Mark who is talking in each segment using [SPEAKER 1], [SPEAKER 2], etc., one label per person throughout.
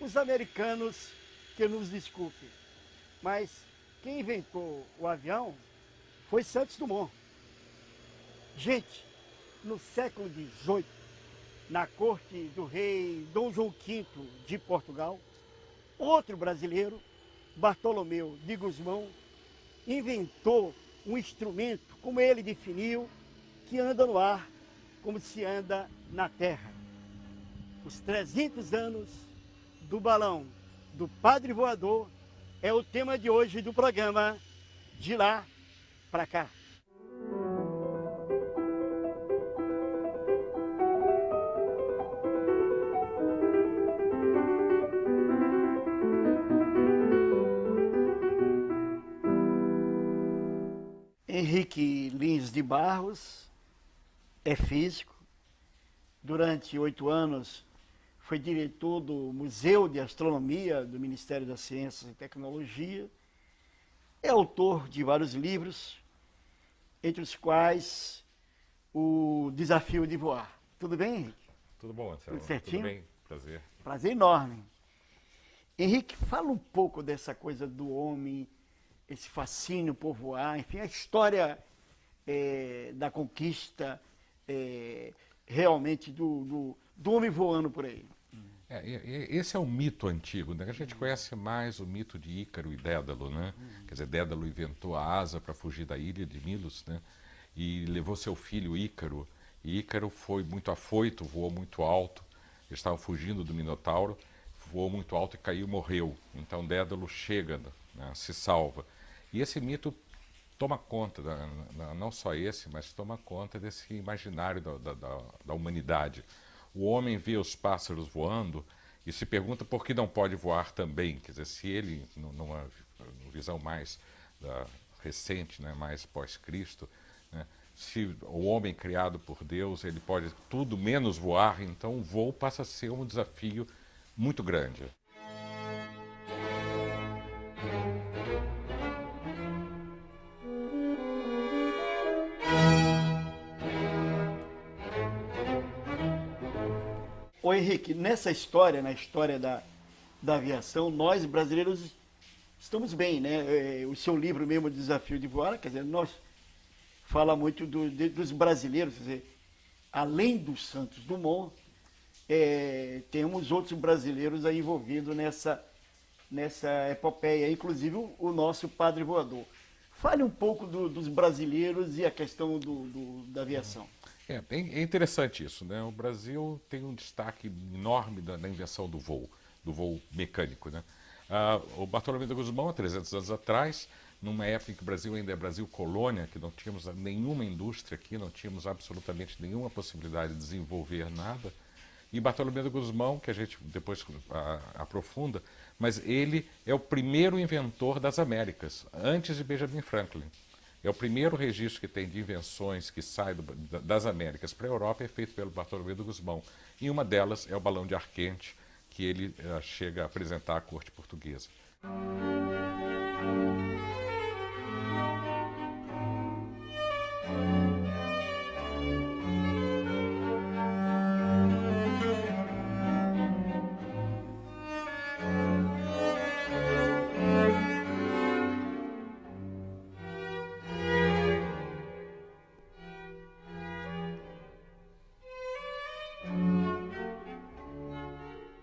[SPEAKER 1] os americanos que nos desculpem, mas quem inventou o avião foi Santos Dumont. Gente, no século XVIII, na corte do rei Dom João V de Portugal, outro brasileiro, Bartolomeu de Gusmão, inventou um instrumento, como ele definiu, que anda no ar, como se anda na terra. Os 300 anos do balão do Padre Voador é o tema de hoje do programa De Lá Pra Cá. Henrique Lins de Barros é físico. Durante 8 anos foi diretor do Museu de Astronomia do Ministério das Ciências e Tecnologia. É autor de vários livros, entre os quais o Desafio de Voar. Tudo bem, Henrique?
[SPEAKER 2] Tudo bom, Anselmo?
[SPEAKER 1] Tudo certinho?
[SPEAKER 2] Tudo bem, prazer.
[SPEAKER 1] Prazer enorme. Henrique, fala um pouco dessa coisa do homem, esse fascínio por voar, enfim, a história da conquista realmente do homem voando por aí.
[SPEAKER 2] Esse é um mito antigo, né? A gente conhece mais o mito de Ícaro e Dédalo, né? Quer dizer, Dédalo inventou a asa para fugir da ilha de Milos, né? E levou seu filho Ícaro. E Ícaro foi muito afoito, voou muito alto. Eles estavam fugindo do Minotauro, voou muito alto e caiu e morreu. Então Dédalo chega, né? Se salva. E esse mito toma conta, não só esse, mas toma conta desse imaginário da humanidade. O homem vê os pássaros voando e se pergunta por que não pode voar também. Quer dizer, se ele, numa visão mais recente, né, mais pós-Cristo, né, se o homem criado por Deus, ele pode tudo menos voar, então o voo passa a ser um desafio muito grande.
[SPEAKER 1] Ô Henrique, nessa história, na história da aviação, nós brasileiros estamos bem, né? O seu livro mesmo, Desafio de Voar, quer dizer, nós fala muito dos brasileiros, quer dizer, além dos Santos Dumont, temos outros brasileiros aí envolvidos nessa epopeia, inclusive o nosso Padre Voador. Fale um pouco dos brasileiros e a questão da aviação.
[SPEAKER 2] É interessante isso, né? O Brasil tem um destaque enorme da invenção do voo mecânico, né? O Bartolomeu de Gusmão, há 300 anos atrás, numa época em que o Brasil ainda é Brasil colônia, que não tínhamos nenhuma indústria aqui, não tínhamos absolutamente nenhuma possibilidade de desenvolver nada, e Bartolomeu de Gusmão, que a gente depois aprofunda, mas ele é o primeiro inventor das Américas, antes de Benjamin Franklin. É o primeiro registro que tem de invenções que sai das Américas para a Europa, é feito pelo Bartolomeu de Gusmão. E uma delas é o balão de ar quente, que ele chega a apresentar à corte portuguesa.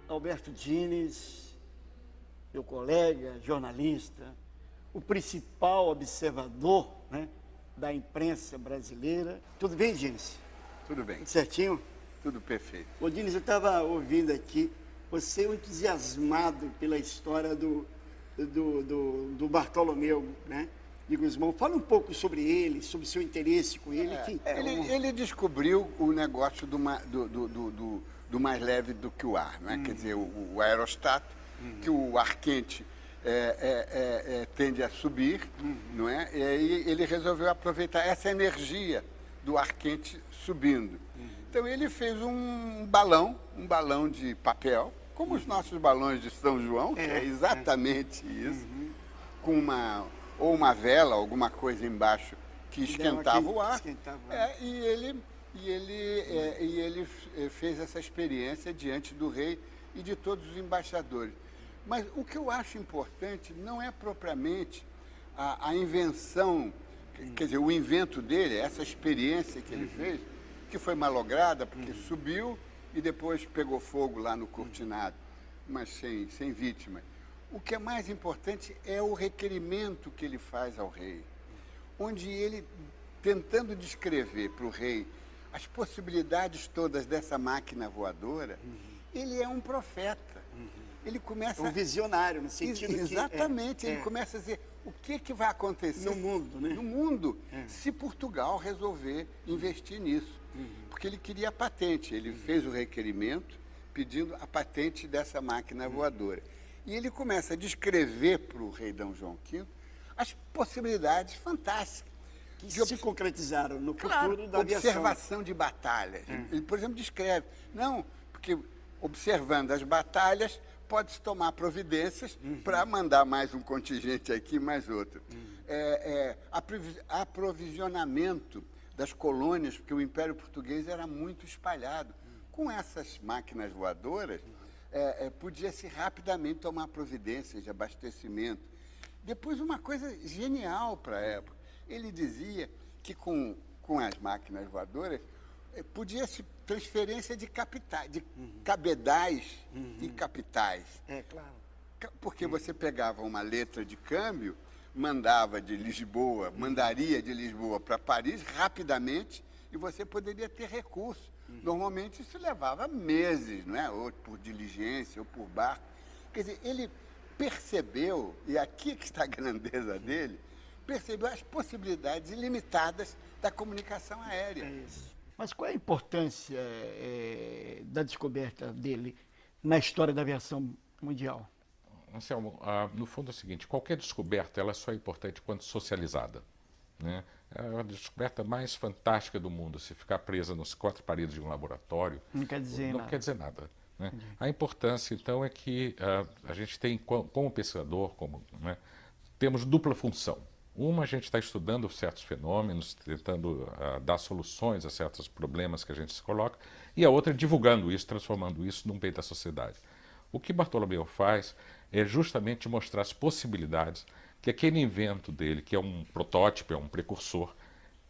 [SPEAKER 1] Alberto Dines, meu colega, jornalista, o principal observador, né, da imprensa brasileira. Tudo bem, Dines?
[SPEAKER 3] Tudo bem.
[SPEAKER 1] Tudo certinho?
[SPEAKER 3] Tudo perfeito.
[SPEAKER 1] Ô, Dines, eu estava ouvindo aqui, você é entusiasmado pela história do Bartolomeu, né, de Gusmão. Fala um pouco sobre ele, sobre o seu interesse com ele. Enfim,
[SPEAKER 3] Ele descobriu o negócio do mais leve do que o ar, não é? Quer dizer, o aerostato, que o ar quente tende a subir, não é? E aí ele resolveu aproveitar essa energia do ar quente subindo. Então ele fez um balão de papel, como os nossos balões de São João, que é exatamente isso, com uma vela, alguma coisa embaixo que esquentava o ar. E ele fez essa experiência diante do rei e de todos os embaixadores. Mas o que eu acho importante não é propriamente a invenção, quer dizer, o invento dele, essa experiência que ele fez, que foi malograda, porque subiu e depois pegou fogo lá no cortinado, mas sem vítima. O que é mais importante é o requerimento que ele faz ao rei, onde ele, tentando descrever para o rei as possibilidades todas dessa máquina voadora, ele é um profeta. Ele começa...
[SPEAKER 1] Um visionário, no sentido
[SPEAKER 3] Exatamente, ele começa a dizer o que vai acontecer
[SPEAKER 1] no mundo, né?
[SPEAKER 3] No mundo, se Portugal resolver investir nisso. Porque ele queria a patente, ele fez o requerimento pedindo a patente dessa máquina voadora. E ele começa a descrever para o rei D. João V as possibilidades fantásticas.
[SPEAKER 1] Que se concretizaram no
[SPEAKER 3] Claro,
[SPEAKER 1] futuro da aviação.
[SPEAKER 3] observação de batalhas. Ele, por exemplo, descreve. Não, porque observando as batalhas, pode-se tomar providências para mandar mais um contingente aqui, mais outro. Aprovisionamento das colônias, porque o Império Português era muito espalhado. Com essas máquinas voadoras, podia-se rapidamente tomar providências de abastecimento. Depois, uma coisa genial para a época, ele dizia que com as máquinas voadoras, podia-se transferência de capitais, de cabedais e capitais.
[SPEAKER 1] Claro.
[SPEAKER 3] Porque você pegava uma letra de câmbio, mandaria de Lisboa para Paris rapidamente e você poderia ter recurso. Normalmente isso levava meses, não é? Ou por diligência, ou por barco. Quer dizer, ele percebeu, e aqui que está a grandeza dele, percebeu as possibilidades ilimitadas da comunicação aérea.
[SPEAKER 1] É isso. Mas qual é a importância da descoberta dele na história da aviação mundial?
[SPEAKER 2] Anselmo, no fundo é o seguinte, qualquer descoberta ela só é importante quando socializada, né? É a descoberta mais fantástica do mundo. Se ficar presa nas quatro paredes de um laboratório,
[SPEAKER 1] Não quer dizer nada.
[SPEAKER 2] Não quer dizer nada, né? A importância, então, é que a gente tem, como pesquisador, né, temos dupla função. Uma, a gente está estudando certos fenômenos, tentando dar soluções a certos problemas que a gente se coloca, e a outra, divulgando isso, transformando isso num bem da sociedade. O que Bartolomeu faz é justamente mostrar as possibilidades que aquele invento dele, que é um protótipo, é um precursor,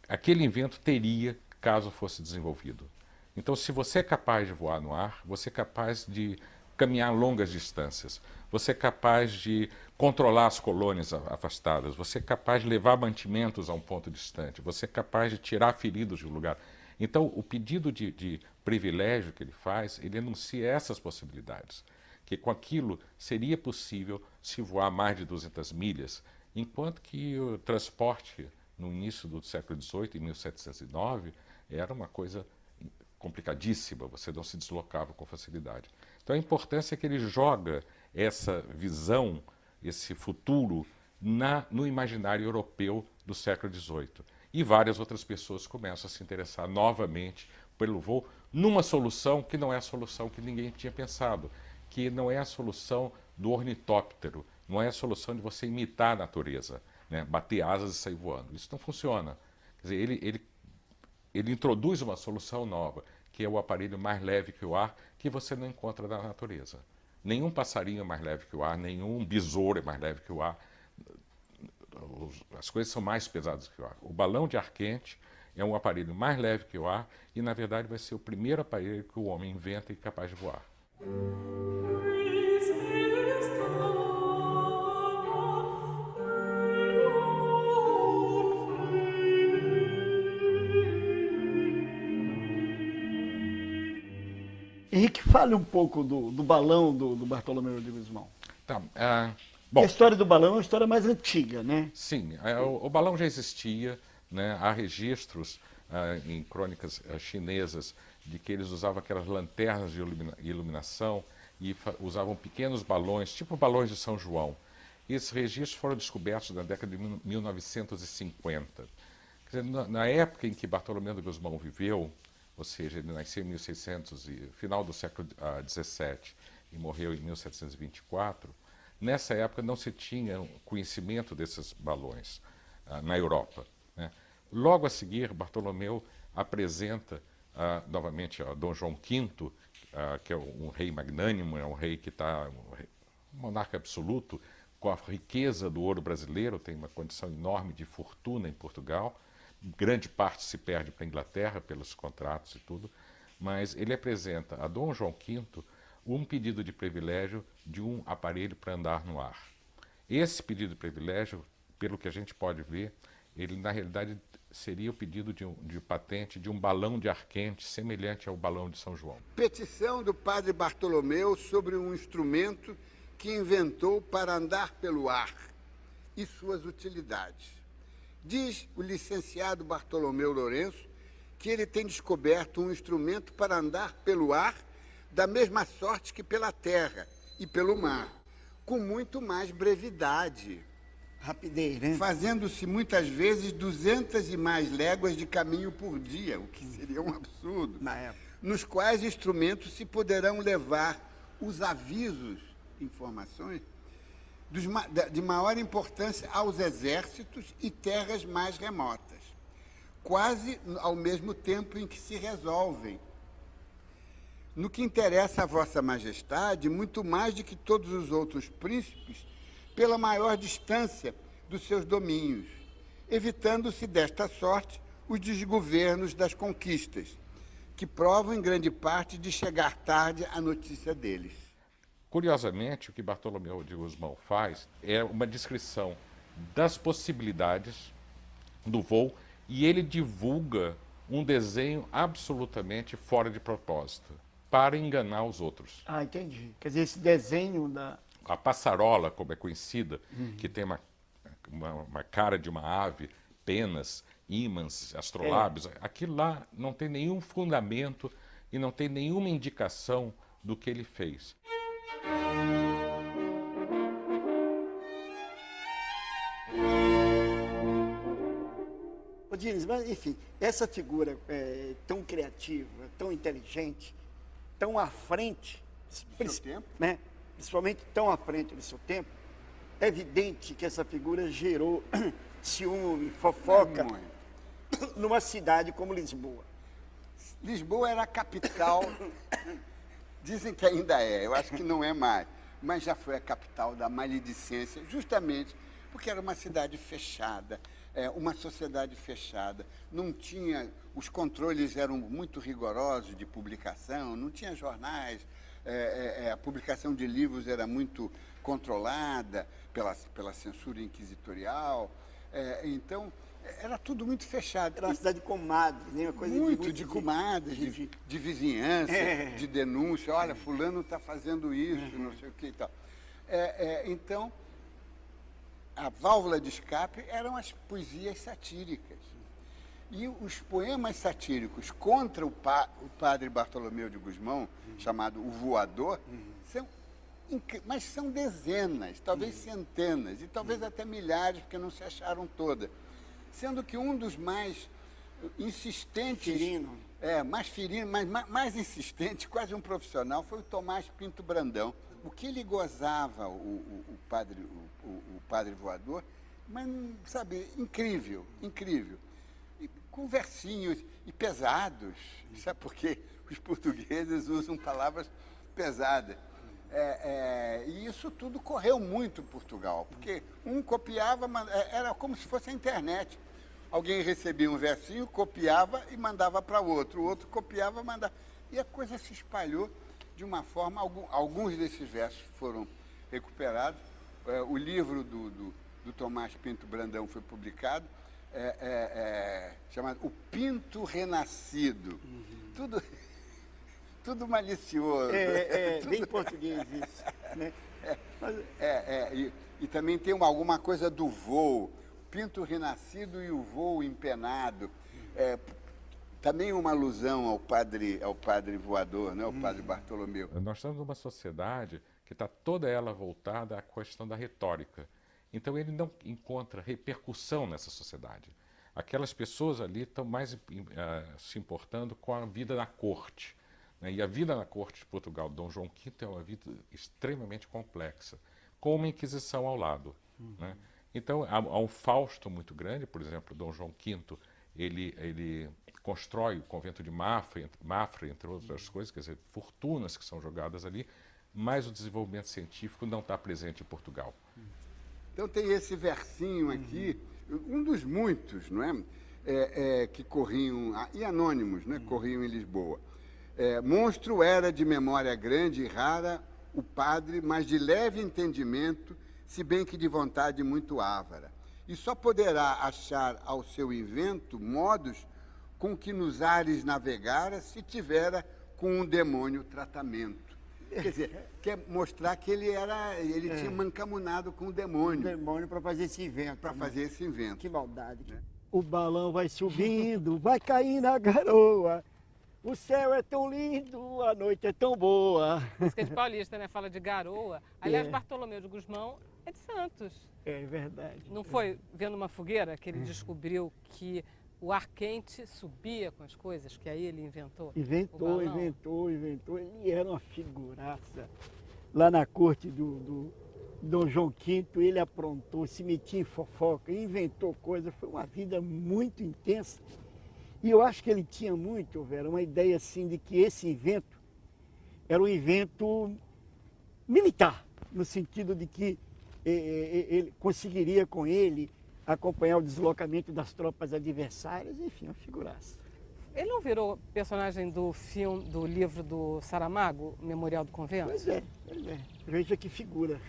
[SPEAKER 2] aquele invento teria caso fosse desenvolvido. Então, se você é capaz de voar no ar, você é capaz de caminhar longas distâncias, você é capaz de controlar as colônias afastadas, você é capaz de levar mantimentos a um ponto distante, você é capaz de tirar feridos de um lugar. Então, o pedido de privilégio que ele faz, ele anuncia essas possibilidades, que com aquilo seria possível se voar mais de 200 milhas, enquanto que o transporte no início do século XVIII, em 1709, era uma coisa complicadíssima, você não se deslocava com facilidade. Então a importância é que ele joga essa visão, esse futuro, no imaginário europeu do século XVIII. E várias outras pessoas começam a se interessar novamente pelo voo, numa solução que não é a solução que ninguém tinha pensado, que não é a solução do ornitóptero, não é a solução de você imitar a natureza, né? Bater asas e sair voando. Isso não funciona. Quer dizer, ele introduz uma solução nova, que é o aparelho mais leve que o ar, que você não encontra na natureza. Nenhum passarinho é mais leve que o ar, nenhum besouro é mais leve que o ar. As coisas são mais pesadas que o ar. O balão de ar quente é um aparelho mais leve que o ar e, na verdade, vai ser o primeiro aparelho que o homem inventa e é capaz de voar.
[SPEAKER 1] Henrique, fale um pouco do balão do Bartolomeu de Gusmão.
[SPEAKER 2] Tá,
[SPEAKER 1] Bom, a história do balão é uma história mais antiga, né?
[SPEAKER 2] Sim, o balão já existia, né? Há registros em crônicas chinesas de que eles usavam aquelas lanternas de iluminação e usavam pequenos balões, tipo balões de São João. E esses registros foram descobertos na década de 1950. Quer dizer, na época em que Bartolomeu de Gusmão viveu, ou seja, ele nasceu em 1600 e final do século XVII e morreu em 1724, nessa época não se tinha conhecimento desses balões na Europa, né? Logo a seguir, Bartolomeu apresenta novamente a Dom João V que é um rei magnânimo, é um rei que está, um monarca absoluto, com a riqueza do ouro brasileiro, tem uma condição enorme de fortuna em Portugal, grande parte se perde para a Inglaterra pelos contratos e tudo, mas ele apresenta a Dom João V um pedido de privilégio de um aparelho para andar no ar. Esse pedido de privilégio, pelo que a gente pode ver, ele na realidade seria o pedido de patente de um balão de ar quente semelhante ao balão de São João.
[SPEAKER 3] Petição do padre Bartolomeu sobre um instrumento que inventou para andar pelo ar e suas utilidades. Diz o licenciado Bartolomeu Lourenço que ele tem descoberto um instrumento para andar pelo ar da mesma sorte que pela terra e pelo mar, com muito mais brevidade,
[SPEAKER 1] Rapidez, né?
[SPEAKER 3] fazendo-se muitas vezes 200 e mais léguas de caminho por dia, o que seria um absurdo,
[SPEAKER 1] Na época.
[SPEAKER 3] nos quais instrumentos se poderão levar os avisos, informações, de maior importância aos exércitos e terras mais remotas, quase ao mesmo tempo em que se resolvem. No que interessa a vossa majestade, muito mais do que todos os outros príncipes, pela maior distância dos seus domínios, evitando-se desta sorte os desgovernos das conquistas, que provam em grande parte de chegar tarde a notícia deles.
[SPEAKER 2] Curiosamente, o que Bartolomeu de Gusmão faz é uma descrição das possibilidades do voo e ele divulga um desenho absolutamente fora de propósito, para enganar os outros.
[SPEAKER 1] Ah, entendi. Quer dizer, esse desenho da...
[SPEAKER 2] A passarola, como é conhecida, que tem uma cara de uma ave, penas, ímãs, astrolábios, aquilo lá não tem nenhum fundamento e não tem nenhuma indicação do que ele fez.
[SPEAKER 1] Ô, Diniz, mas enfim, essa figura tão criativa, tão inteligente, tão à frente,
[SPEAKER 3] seu tempo?
[SPEAKER 1] né? Principalmente tão à frente do seu tempo, é evidente que essa figura gerou ciúme, fofoca,
[SPEAKER 3] Muito.
[SPEAKER 1] numa cidade como Lisboa.
[SPEAKER 3] Lisboa era a capital, dizem que ainda é, eu acho que não é mais, mas já foi a capital da maledicência, justamente porque era uma cidade fechada, uma sociedade fechada, não tinha, os controles eram muito rigorosos de publicação, não tinha jornais, a publicação de livros era muito controlada pela censura inquisitorial, então era tudo muito fechado.
[SPEAKER 1] Era uma cidade de comadres, né? Uma coisa
[SPEAKER 3] Muito de comadres,
[SPEAKER 1] de-
[SPEAKER 3] de vizinhança, de denúncia. Olha, fulano está fazendo isso, não sei o que e tal. Então, a válvula de escape eram as poesias satíricas. E os poemas satíricos contra o padre Bartolomeu de Gusmão, chamado O Voador, mas são dezenas, talvez centenas, e talvez até milhares, porque não se acharam todas. Sendo que um dos mais insistentes...
[SPEAKER 1] Ferino.
[SPEAKER 3] Mais ferino, mas mais insistente, quase um profissional, foi o Tomás Pinto Brandão. O que ele gozava, o padre Voador, mas, sabe, incrível, incrível. E com versinhos e pesados, sabe por quê? Os portugueses usam palavras pesadas. E isso tudo correu muito em Portugal, porque um copiava, era como se fosse a internet. Alguém recebia um versinho, copiava e mandava para o outro copiava e mandava. E a coisa se espalhou de uma forma, alguns desses versos foram recuperados. O livro do Tomás Pinto Brandão foi publicado, chamado O Pinto Renascido. Tudo malicioso.
[SPEAKER 1] Tudo... bem português isso, né?
[SPEAKER 3] E também tem alguma coisa do voo, Pinto Renascido e o Voo Empenado. Também uma alusão ao padre Voador, né? Ao padre Bartolomeu.
[SPEAKER 2] Nós estamos numa sociedade que está toda ela voltada à questão da retórica. Então ele não encontra repercussão nessa sociedade. Aquelas pessoas ali estão mais se importando com a vida na corte. Né? E a vida na corte de Portugal, Dom João V, é uma vida extremamente complexa, com uma Inquisição ao lado. Né? Então há um fausto muito grande, por exemplo, Dom João V, ele constrói o convento de Mafra, entre outras coisas, quer dizer, fortunas que são jogadas ali, mas o desenvolvimento científico não está presente em Portugal.
[SPEAKER 3] Então tem esse versinho aqui, um dos muitos, não é? Que corriam, e anônimos, né? Corriam em Lisboa. Monstro era de memória grande e rara o padre, mas de leve entendimento, se bem que de vontade muito ávara. E só poderá achar ao seu invento modos com que nos ares navegara, se tivera com um demônio tratamento. Quer dizer, quer mostrar que ele tinha mancamunado com o demônio.
[SPEAKER 1] O demônio para fazer esse invento.
[SPEAKER 3] Para fazer esse invento.
[SPEAKER 1] Que maldade. O balão vai subindo, vai cair na garoa. O céu é tão lindo, a noite é tão boa.
[SPEAKER 4] Música de paulista, né? Fala de garoa. Aliás, Bartolomeu de Gusmão é de Santos.
[SPEAKER 1] É verdade.
[SPEAKER 4] Não foi vendo uma fogueira que ele descobriu que o ar quente subia com as coisas, que aí ele inventou?
[SPEAKER 1] Inventou. Ele era uma figuraça. Lá na corte do Dom João V, ele aprontou, se metia em fofoca, inventou coisas. Foi uma vida muito intensa. E eu acho que ele tinha muito, Vera, uma ideia assim de que esse invento era um invento militar, no sentido de que ele conseguiria com ele acompanhar o deslocamento das tropas adversárias, enfim, uma figuraça.
[SPEAKER 4] Ele não virou personagem do filme, do livro do Saramago, Memorial do Convento?
[SPEAKER 1] Pois é. Veja que figura.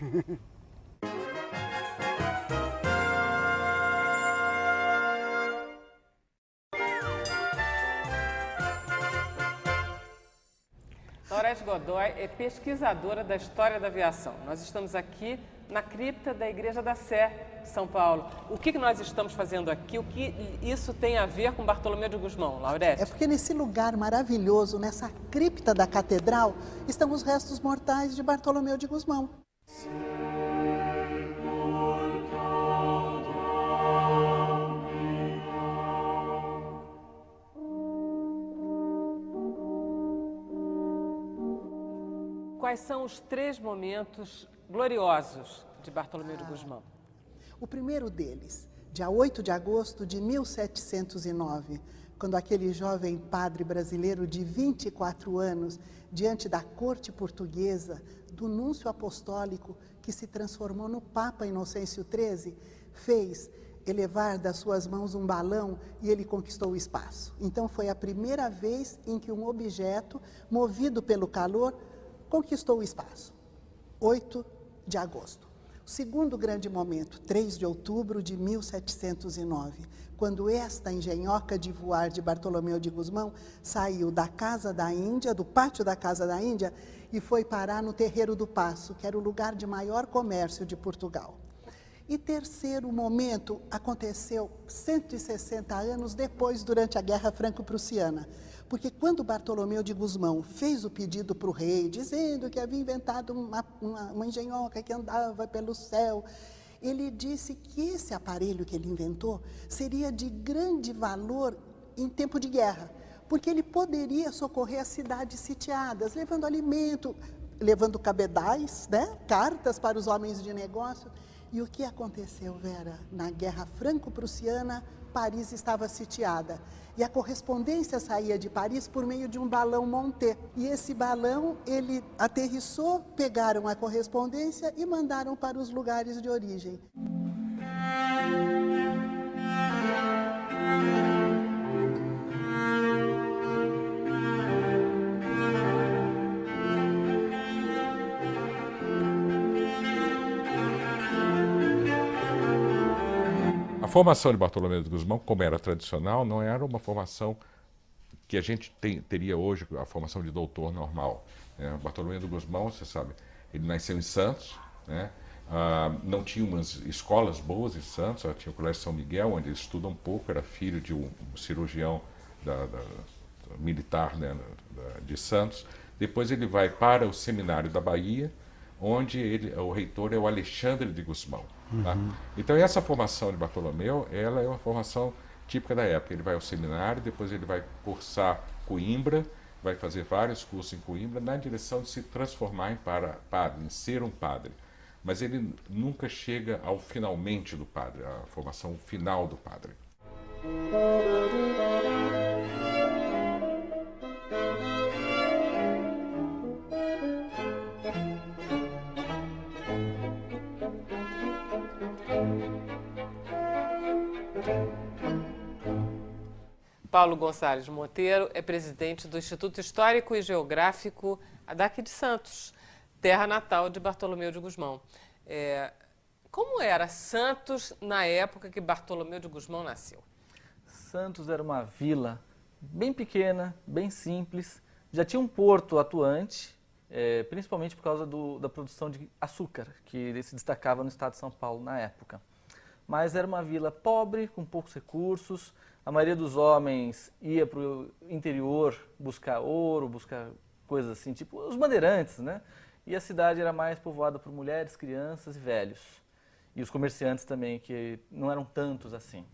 [SPEAKER 4] Laurete Godoy é pesquisadora da história da aviação. Nós estamos aqui na cripta da Igreja da Sé, São Paulo. O que nós estamos fazendo aqui? O que isso tem a ver com Bartolomeu de Gusmão, Laurete?
[SPEAKER 5] É porque nesse lugar maravilhoso, nessa cripta da catedral, estão os restos mortais de Bartolomeu de Gusmão.
[SPEAKER 4] Quais são os 3 momentos gloriosos de Bartolomeu de Gusmão?
[SPEAKER 5] O primeiro deles, dia 8 de agosto de 1709, quando aquele jovem padre brasileiro de 24 anos, diante da corte portuguesa, do núncio apostólico que se transformou no Papa Inocêncio XIII, fez elevar das suas mãos um balão e ele conquistou o espaço. Então foi a primeira vez em que um objeto, movido pelo calor, conquistou o espaço. 8 de agosto. O segundo grande momento, 3 de outubro de 1709, quando esta engenhoca de voar de Bartolomeu de Gusmão saiu da Casa da Índia, do pátio da Casa da Índia, e foi parar no Terreiro do Paço, que era o lugar de maior comércio de Portugal. E terceiro momento aconteceu 160 anos depois, durante a Guerra Franco-Prussiana. Porque quando Bartolomeu de Gusmão fez o pedido para o rei, dizendo que havia inventado uma engenhoca que andava pelo céu, ele disse que esse aparelho que ele inventou seria de grande valor em tempo de guerra, porque ele poderia socorrer as cidades sitiadas, levando alimento, levando cabedais, né? Cartas para os homens de negócio. E o que aconteceu, Vera? Na Guerra Franco-Prussiana, Paris estava sitiada. E a correspondência saía de Paris por meio de um balão Monté. E esse balão, ele aterrissou, pegaram a correspondência e mandaram para os lugares de origem.
[SPEAKER 2] A formação de Bartolomeu de Gusmão, como era tradicional, não era uma formação que a gente teria hoje, a formação de doutor normal. Bartolomeu de Gusmão, você sabe, ele nasceu em Santos, né? Não tinha umas escolas boas em Santos, tinha o Colégio São Miguel, onde ele estuda um pouco, era filho de um cirurgião militar, né, de Santos. Depois ele vai para o Seminário da Bahia, onde o reitor é o Alexandre de Gusmão. Tá? Então essa formação de Bartolomeu, ela é uma formação típica da época. Ele vai ao seminário, depois ele vai cursar Coimbra, vai fazer vários cursos em Coimbra, na direção de se transformar em padre, em ser um padre. Mas ele nunca chega ao finalmente do padre, a formação final do padre.
[SPEAKER 4] Paulo Gonçalves Monteiro é presidente do Instituto Histórico e Geográfico daqui de Santos, terra natal de Bartolomeu de Gusmão. Como era Santos na época que Bartolomeu de Gusmão nasceu?
[SPEAKER 6] Santos era uma vila bem pequena, bem simples, já tinha um porto atuante, principalmente por causa da produção de açúcar, que se destacava no estado de São Paulo na época. Mas era uma vila pobre, com poucos recursos, a maioria dos homens ia para o interior buscar ouro, buscar coisas assim, tipo os bandeirantes, né? E a cidade era mais povoada por mulheres, crianças e velhos. E os comerciantes também, que não eram tantos assim.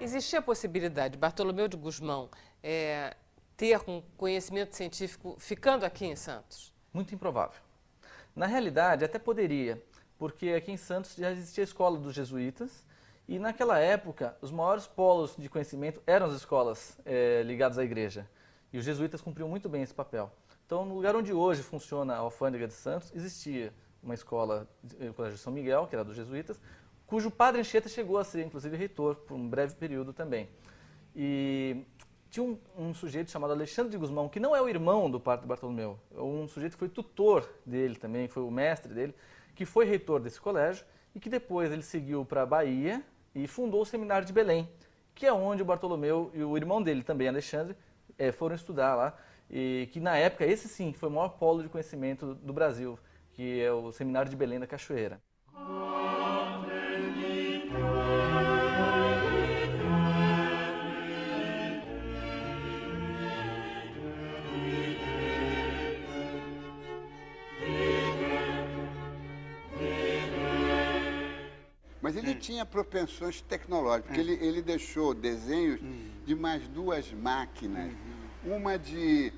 [SPEAKER 4] Existia a possibilidade de Bartolomeu de Gusmão ter um conhecimento científico ficando aqui em Santos?
[SPEAKER 6] Muito improvável. Na realidade, até poderia, porque aqui em Santos já existia a escola dos jesuítas e naquela época os maiores polos de conhecimento eram as escolas ligadas à igreja. E os jesuítas cumpriam muito bem esse papel. Então, no lugar onde hoje funciona a Alfândega de Santos, existia uma escola, o Colégio São Miguel, que era dos jesuítas, cujo padre Anchieta chegou a ser, inclusive, reitor por um breve período também. E tinha um sujeito chamado Alexandre de Gusmão, que não é o irmão do padre Bartolomeu, é um sujeito que foi tutor dele também, foi o mestre dele, que foi reitor desse colégio e que depois ele seguiu para a Bahia e fundou o Seminário de Belém, que é onde o Bartolomeu e o irmão dele também, Alexandre, foram estudar lá, e que na época, esse sim, foi o maior polo de conhecimento do Brasil, que é o Seminário de Belém da Cachoeira.
[SPEAKER 3] Mas ele tinha propensões tecnológicas, porque ele deixou desenhos de mais duas máquinas. Uma de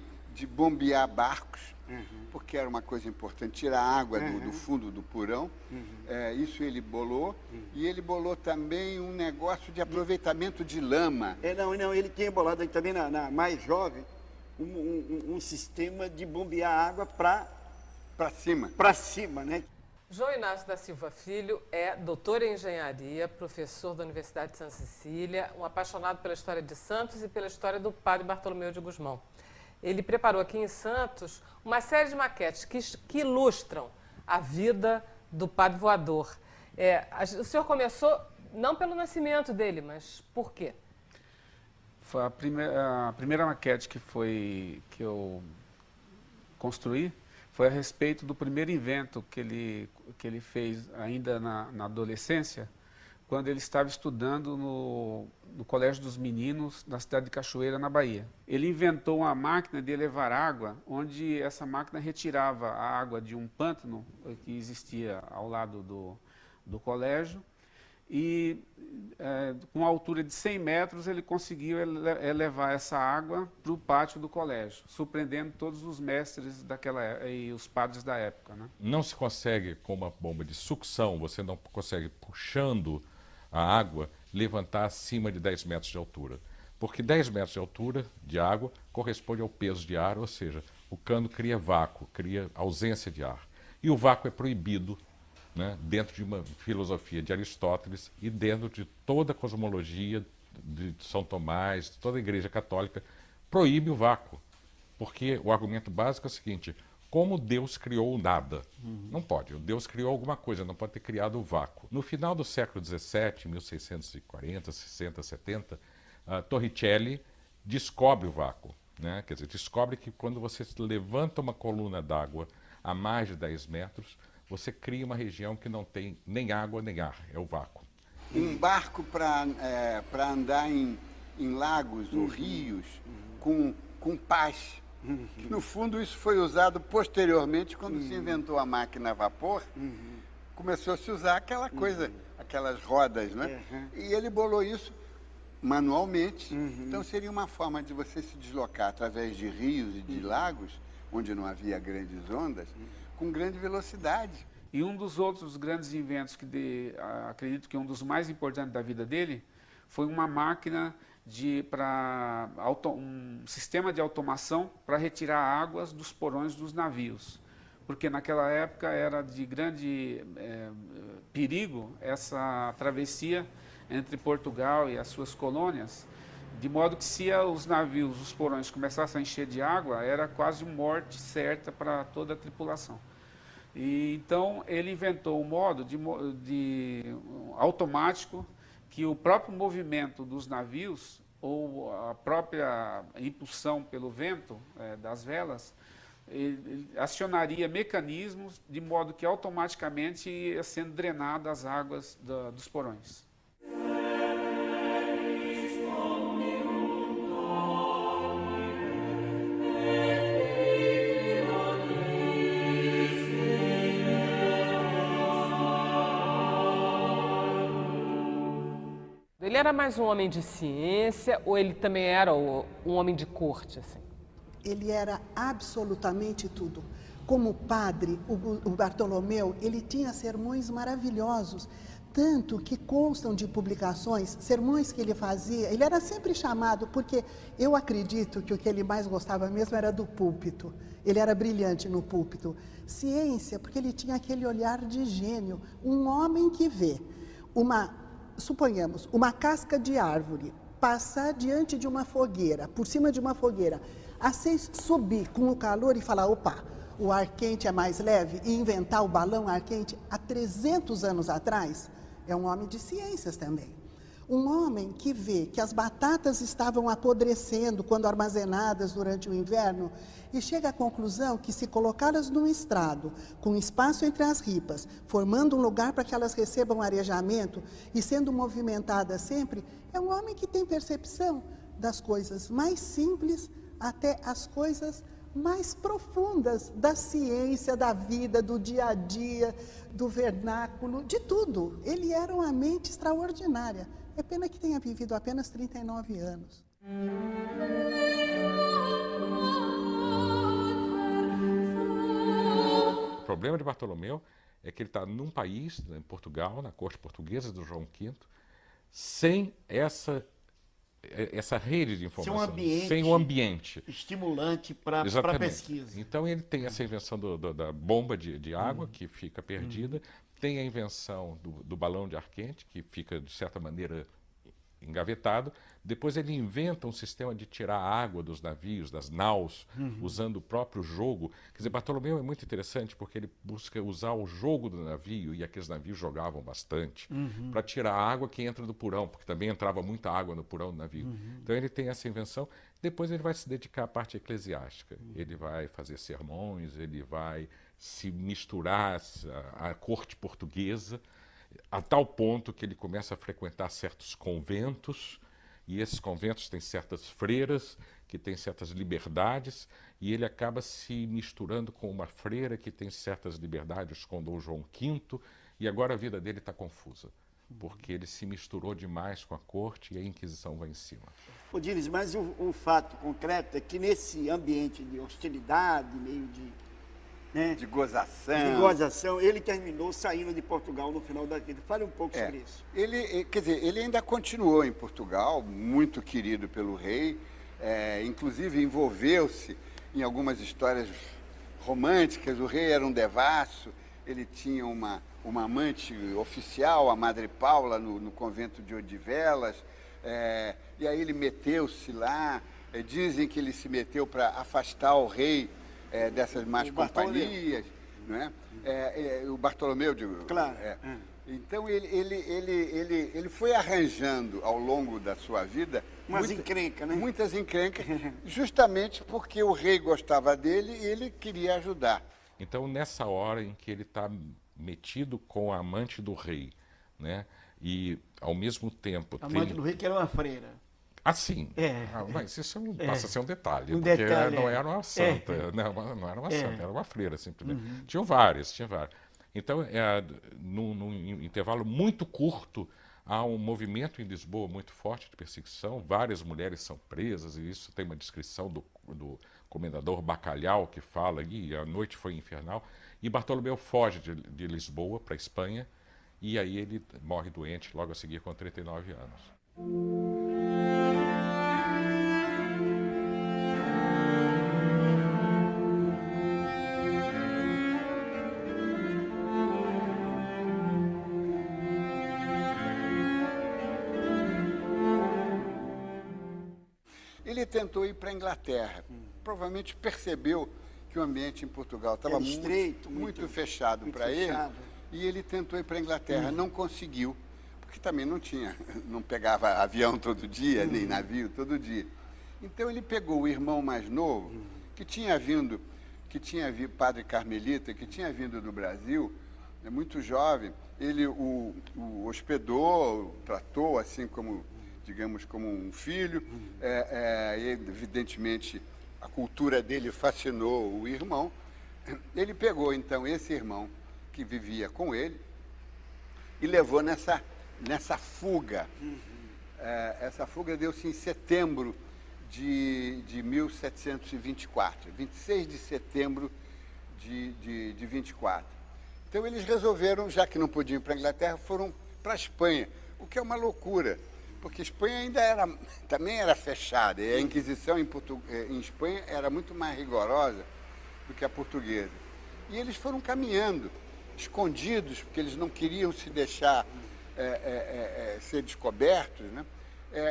[SPEAKER 3] bombear barcos, porque era uma coisa importante, tirar água do fundo do porão. Isso ele bolou. E ele bolou também um negócio de aproveitamento de lama.
[SPEAKER 1] Não, ele tinha bolado aí também, na mais jovem, um sistema de bombear água para cima, né?
[SPEAKER 4] João Inácio da Silva Filho é doutor em engenharia, professor da Universidade de Santa Cecília, um apaixonado pela história de Santos e pela história do padre Bartolomeu de Gusmão. Ele preparou aqui em Santos uma série de maquetes que ilustram a vida do padre voador. O senhor começou não pelo nascimento dele, mas por quê?
[SPEAKER 7] Foi a primeira maquete que eu construí foi a respeito do primeiro invento que ele fez ainda na adolescência, quando ele estava estudando no Colégio dos Meninos, na cidade de Cachoeira, na Bahia. Ele inventou uma máquina de elevar água, onde essa máquina retirava a água de um pântano que existia ao lado do colégio, e com uma altura de 100 metros ele conseguiu elevar essa água para o pátio do colégio, surpreendendo todos os mestres e os padres da época, né?
[SPEAKER 2] Não se consegue com uma bomba de sucção, você não consegue puxando a água levantar acima de 10 metros de altura, porque 10 metros de altura de água corresponde ao peso de ar, ou seja, o cano cria vácuo, cria ausência de ar, e o vácuo é proibido, né, dentro de uma filosofia de Aristóteles e dentro de toda a cosmologia de São Tomás, de toda a Igreja Católica, proíbe o vácuo. Porque o argumento básico é o seguinte: como Deus criou o nada? Não pode. Deus criou alguma coisa, não pode ter criado o vácuo. No final do século XVII, 1640, 60, 70, Torricelli descobre o vácuo, né? Quer dizer, descobre que quando você levanta uma coluna d'água a mais de 10 metros, você cria uma região que não tem nem água nem ar, é o vácuo.
[SPEAKER 3] Um barco para andar em lagos ou rios com pás. No fundo, isso foi usado posteriormente, quando se inventou a máquina a vapor, começou a se usar aquela coisa, aquelas rodas, né? E ele bolou isso manualmente. Então seria uma forma de você se deslocar através de rios e de lagos, onde não havia grandes ondas, com grande velocidade.
[SPEAKER 7] E um dos outros grandes inventos, acredito que um dos mais importantes da vida dele, foi uma máquina sistema de automação para retirar águas dos porões dos navios, porque naquela época era de grande perigo essa travessia entre Portugal e as suas colônias, de modo que se os navios, os porões começassem a encher de água, era quase morte certa para toda a tripulação. E então ele inventou um modo de automático que o próprio movimento dos navios ou a própria impulsão pelo vento das velas ele acionaria mecanismos de modo que automaticamente ia sendo drenadas as águas dos porões.
[SPEAKER 4] Ele era mais um homem de ciência ou ele também era um homem de corte, assim?
[SPEAKER 5] Ele era absolutamente tudo. Como padre, o Bartolomeu, ele tinha sermões maravilhosos, tanto que constam de publicações, sermões que ele fazia. Ele era sempre chamado, porque eu acredito que o que ele mais gostava mesmo era do púlpito. Ele era brilhante no púlpito. Ciência, porque ele tinha aquele olhar de gênio, um homem que vê suponhamos, uma casca de árvore passar diante de uma fogueira, por cima de uma fogueira, subir com o calor e falar, opa, o ar quente é mais leve, e inventar o balão ar quente há 300 anos atrás, é um homem de ciências também. Um homem que vê que as batatas estavam apodrecendo quando armazenadas durante o inverno e chega à conclusão que se colocá-las num estrado, com espaço entre as ripas, formando um lugar para que elas recebam arejamento e sendo movimentadas sempre, é um homem que tem percepção das coisas mais simples até as coisas mais profundas da ciência, da vida, do dia a dia, do vernáculo, de tudo. Ele era uma mente extraordinária. É pena que tenha vivido apenas 39 anos.
[SPEAKER 2] O problema de Bartolomeu é que ele está num país, em Portugal, na corte portuguesa do João V, sem essa rede de informação, sem um ambiente
[SPEAKER 1] estimulante para a pesquisa.
[SPEAKER 2] Então ele tem essa invenção da bomba de água, que fica perdida, tem a invenção do balão de ar quente, que fica, de certa maneira, engavetado. Depois ele inventa um sistema de tirar a água dos navios, das naus, usando o próprio jogo. Quer dizer, Bartolomeu é muito interessante porque ele busca usar o jogo do navio, e aqueles navios jogavam bastante, para tirar a água que entra do porão, porque também entrava muita água no porão do navio. Então ele tem essa invenção. Depois ele vai se dedicar à parte eclesiástica. Ele vai fazer sermões, ele vai se misturar à corte portuguesa, a tal ponto que ele começa a frequentar certos conventos, e esses conventos têm certas freiras, que têm certas liberdades, e ele acaba se misturando com uma freira que tem certas liberdades com Dom João V, e agora a vida dele está confusa, porque ele se misturou demais com a corte e a Inquisição vai em cima.
[SPEAKER 1] Ô Diniz, mas o fato concreto é que nesse ambiente de hostilidade, meio de...
[SPEAKER 3] De gozação.
[SPEAKER 1] Ele terminou saindo de Portugal no final da vida. Fale um pouco sobre isso.
[SPEAKER 3] Ele ainda continuou em Portugal, muito querido pelo rei, inclusive envolveu-se em algumas histórias românticas. O rei era um devasso, ele tinha uma amante oficial, a Madre Paula, no convento de Odivelas, e aí ele meteu-se lá. Dizem que ele se meteu para afastar o rei dessas más companhias, não é? O Bartolomeu, digo.
[SPEAKER 1] Claro.
[SPEAKER 3] Então ele foi arranjando ao longo da sua vida muitas encrencas, justamente porque o rei gostava dele e ele queria ajudar.
[SPEAKER 2] Então nessa hora em que ele está metido com a amante do rei, né? E ao mesmo tempo
[SPEAKER 1] a amante do rei que era uma freira.
[SPEAKER 2] Assim, mas isso passa a ser um detalhe,
[SPEAKER 1] Um
[SPEAKER 2] porque
[SPEAKER 1] detalhe,
[SPEAKER 2] não era uma santa, não era uma santa, era uma freira simplesmente. Tinham várias. Então, num intervalo muito curto, há um movimento em Lisboa muito forte de perseguição, várias mulheres são presas, e isso tem uma descrição do comendador Bacalhau, que fala, e a noite foi infernal, e Bartolomeu foge de Lisboa para a Espanha, e aí ele morre doente logo a seguir com 39 anos.
[SPEAKER 3] ele tentou ir para a Inglaterra. Provavelmente percebeu que o ambiente em Portugal estava
[SPEAKER 1] Era estreito,
[SPEAKER 3] muito fechado
[SPEAKER 1] muito
[SPEAKER 3] para ele.
[SPEAKER 1] fechado.
[SPEAKER 3] E ele tentou ir para a Inglaterra, não conseguiu, porque também não pegava avião todo dia, nem navio todo dia. Então ele pegou o irmão mais novo, que tinha vindo, padre carmelita, que tinha vindo do Brasil, muito jovem. Ele o hospedou, o tratou assim como, digamos, como um filho. Evidentemente, a cultura dele fascinou o irmão. Ele pegou, então, esse irmão que vivia com ele e levou nessa fuga. Essa fuga deu-se em setembro de 1724, 26 de setembro de 24. Então eles resolveram, já que não podiam ir para a Inglaterra, foram para a Espanha, o que é uma loucura, porque a Espanha também era fechada, e a Inquisição em Espanha era muito mais rigorosa do que a portuguesa. E eles foram caminhando, escondidos, porque eles não queriam se deixar ser descobertos, né?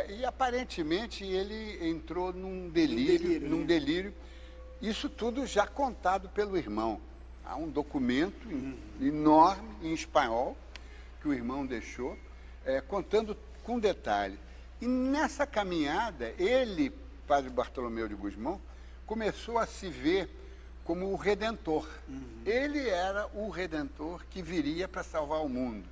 [SPEAKER 3] E aparentemente ele entrou num delírio, isso tudo já contado pelo irmão. Há um documento enorme em espanhol que o irmão deixou, contando com detalhe. E nessa caminhada, ele, padre Bartolomeu de Gusmão, começou a se ver como o Redentor. Ele era o Redentor que viria para salvar o mundo.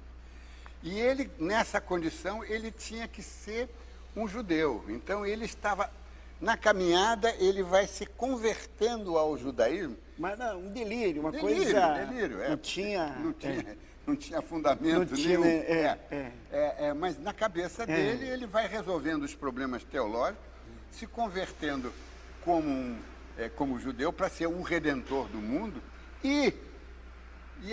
[SPEAKER 3] E ele, nessa condição, ele tinha que ser um judeu. Então, ele estava, na caminhada, ele vai se convertendo ao judaísmo.
[SPEAKER 1] Mas não, um delírio, uma
[SPEAKER 3] Delírio,
[SPEAKER 1] coisa...
[SPEAKER 3] delírio.
[SPEAKER 1] Não
[SPEAKER 3] tinha fundamento
[SPEAKER 1] Não tinha,
[SPEAKER 3] nenhum. Mas na cabeça dele, ele vai resolvendo os problemas teológicos, se convertendo como judeu para ser um redentor do mundo. E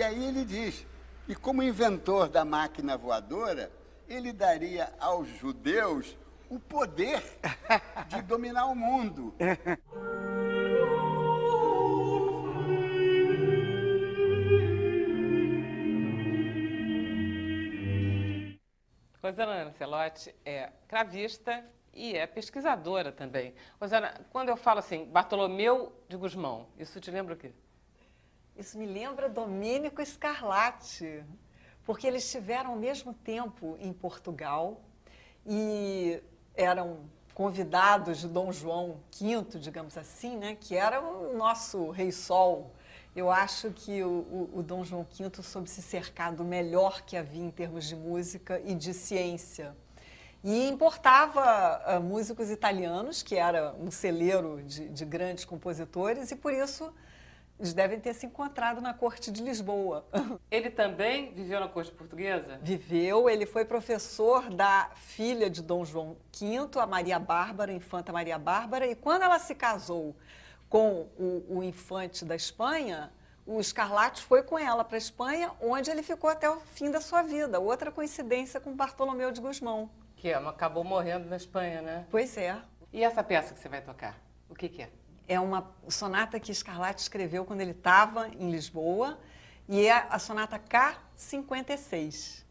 [SPEAKER 3] aí ele diz, e como inventor da máquina voadora, ele daria aos judeus o poder de dominar o mundo.
[SPEAKER 4] Rosana Lancelotti é cravista e é pesquisadora também. Rosana, quando eu falo assim, Bartolomeu de Gusmão, isso te lembra o quê?
[SPEAKER 8] Isso me lembra Domênico Scarlatti, porque eles estiveram ao mesmo tempo em Portugal e eram convidados de Dom João V, digamos assim, né, que era o nosso Rei Sol. Eu acho que o Dom João V soube se cercar do melhor que havia em termos de música e de ciência. E importava músicos italianos, que era um celeiro de grandes compositores, e por isso eles devem ter se encontrado na corte de Lisboa.
[SPEAKER 4] Ele também viveu na corte portuguesa?
[SPEAKER 8] Viveu, ele foi professor da filha de Dom João V, a Maria Bárbara, a infanta Maria Bárbara, e quando ela se casou com o infante da Espanha, o Scarlatti foi com ela para a Espanha, onde ele ficou até o fim da sua vida. Outra coincidência com Bartolomeu de Gusmão.
[SPEAKER 4] Que acabou morrendo na Espanha, né?
[SPEAKER 8] Pois é.
[SPEAKER 4] E essa peça que você vai tocar, o que é?
[SPEAKER 8] É uma sonata que Scarlatti escreveu quando ele estava em Lisboa, e é a sonata K56.